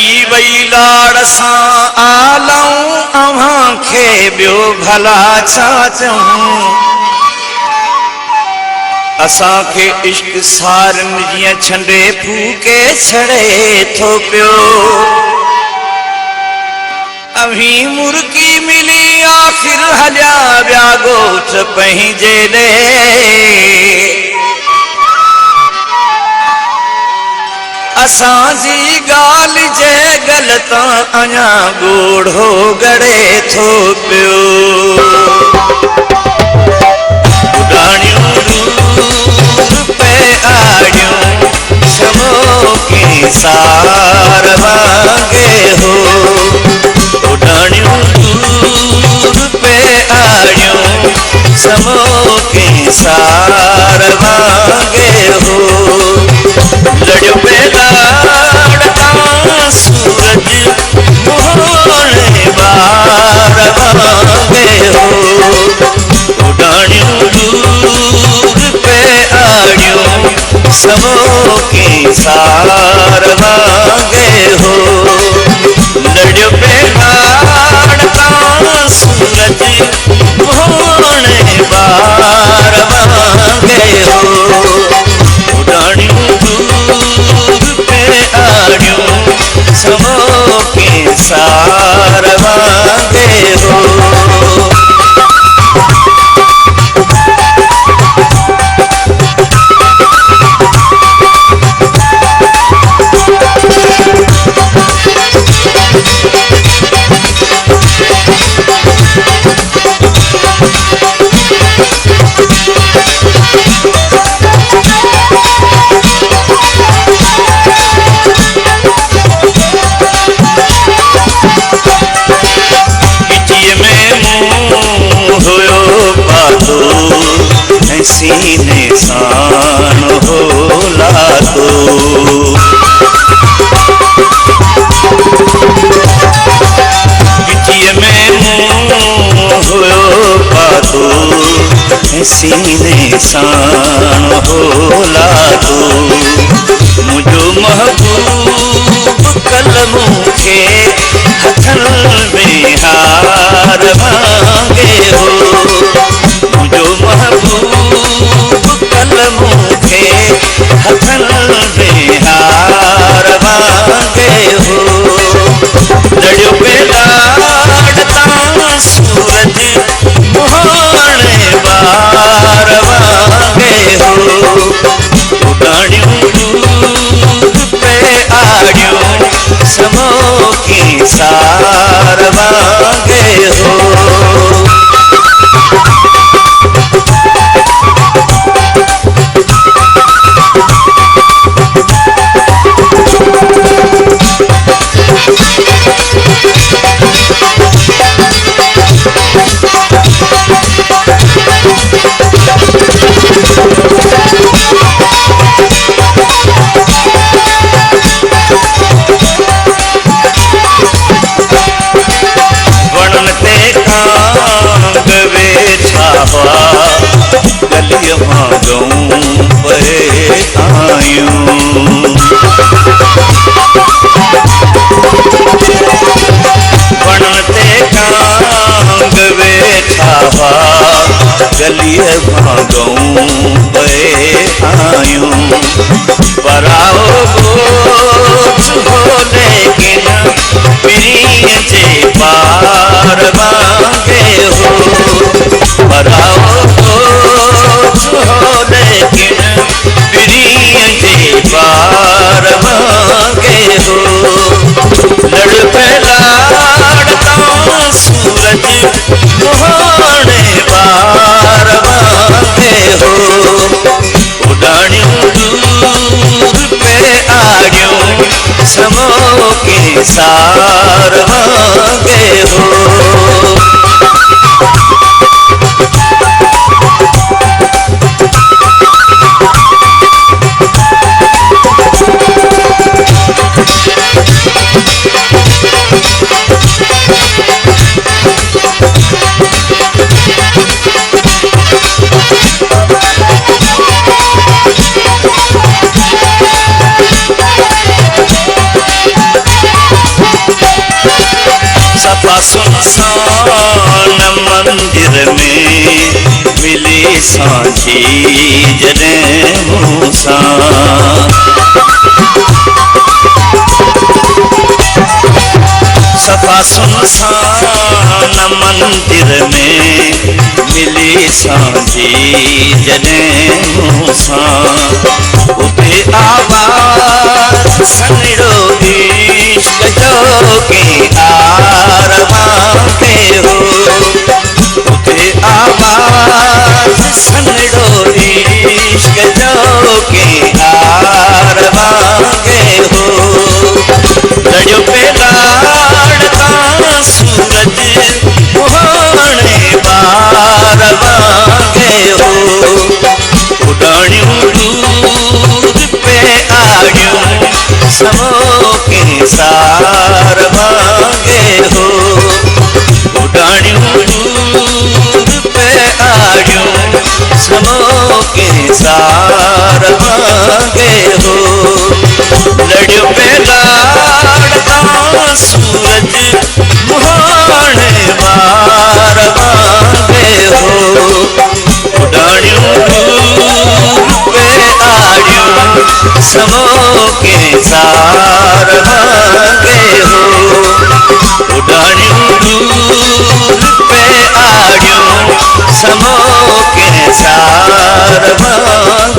लड़ी वई लाड़ सां आलऊं अव्हां खे ॿियो भला छा चऊं। असां खे इश्क सारन जीअं छंडे फूके छड़े थो पियो। अभी मुर्गी मिली आखिर हलिया विया ॻोठ पंहिंजे ॾे। असांजी ॻाल्हि जे गलतां अञा ॻोढ़ो गड़े थो पियो। उॾाणियूं दूर पे आड़ियूं शमो की सार वांगे हो। उॾाणियूं दूर पे आड़ियूं शमो की सार वांगे हो। लड़ियो पे लाड़ता सूरज मोहने बार वांगे हो। उॾाणियूं दूर पे आड़ियूं शमो की सार वांगे हो। लड़ियो पे लाड़ता सूरज मोहने बार वांगे हो। उॾाणियूं दूर पे आड़ियूं शमो की सार वांगे हो। सीने सान होला तो गिट्टीअ में मुंहुं हुयो पातो सीने सान होला तो। मुझो महबूब कल मूंखे हथन में हार मांगे हो। मुझो महबूब कल मूंखे हथन में हार मांगे हो। लड़ियो पे लाड़ता सूरज मोहने बार वांगे हो। उॾाणियूं दूर पे आड़ियूं शमो की सार वांगे हो। गलिय मांगूं परे आयूं। वण ते कांग वेठा हुआ गलिय मांगूं परे आयूं। पराओ ॻोठ हो लेकिन पीरीअ जे पार वांगे हो। पराओ हो लेकिन पीरीअ जे पार वांगे हो। लड़ पे लाड़ता सूरज मोहने बार वांगे हो। उॾाणियूं दूर पे आड़ियूं शमो की सार वांगे हो। सफा सुनसान मंदिर में मिली सांझी जॾहिं मूंसां। सफा सुनसान मंदिर में मिली सांझी जॾहिं मूंसां। उते आवाज़ सनड़ो इश्क जो के आरमां के हो। उते आवाज़ सनड़ो इश्क जो के आरमां के हो। लड़ियो पे लाड़ता सूरज मुहाणे बार वांगे हो। उडाणियूं दूर पे आड़ियूं समो के सार वांगे हो। उडाणियूं दूर पे आड़ियूं समो के सार वांगे हो। लड़ियो पे लाड़ता सूरज मुहाणे बार वांगे हो। उडाणियूं दूर पे आड़ियूं समो के सार वांगे हो। उडाणियूं दूर पे आड़ियूं समो के सार वांगे